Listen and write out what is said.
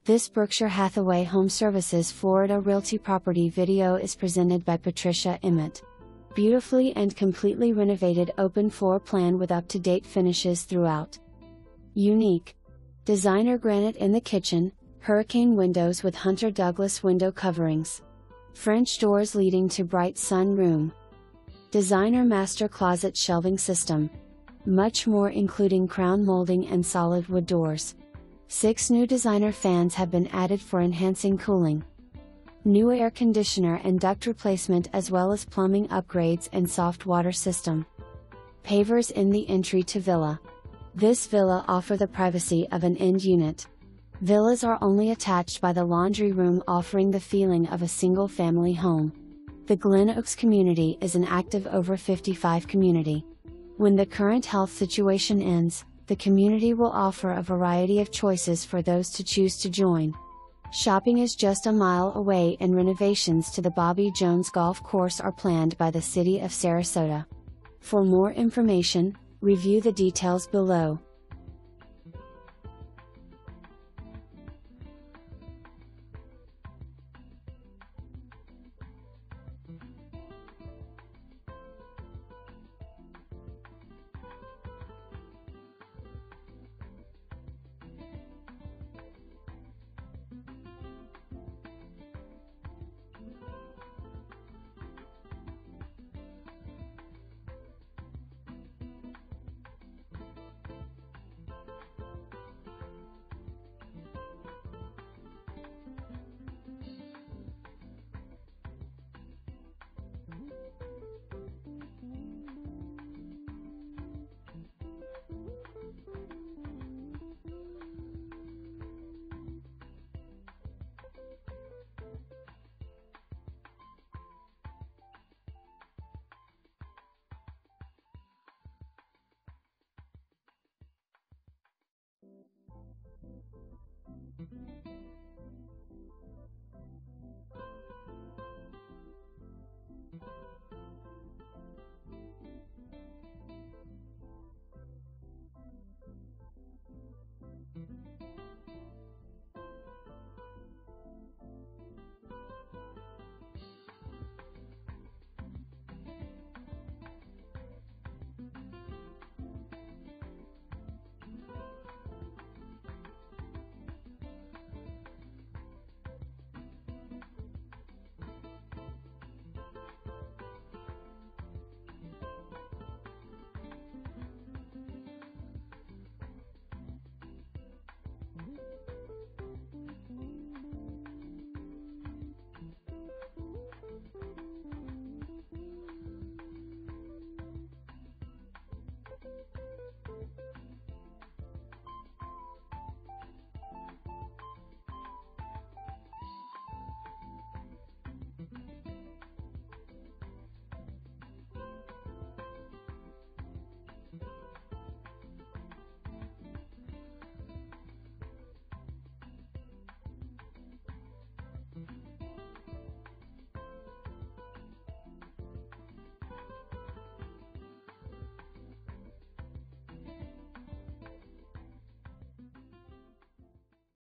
This Berkshire Hathaway HomeServices Florida Realty property video is presented by Patricia Emmett. Beautifully and completely renovated open floor plan with up-to-date finishes throughout. Unique. Designer granite in the kitchen, hurricane windows with Hunter Douglas window coverings. French doors leading to bright sun room. Designer master closet shelving system. Much more including crown molding and solid wood doors. 6 new designer fans have been added for enhancing cooling. New air conditioner and duct replacement as well as plumbing upgrades and soft water system. Pavers in the entry to villa. This villa offers the privacy of an end unit. Villas are only attached by the laundry room, offering the feeling of a single family home. The Glen Oaks Community is an active over 55 community. When the current health situation ends, the community will offer a variety of choices for those to choose to join. Shopping is just a mile away and renovations to the Bobby Jones Golf Course are planned by the City of Sarasota. For more information, review the details below.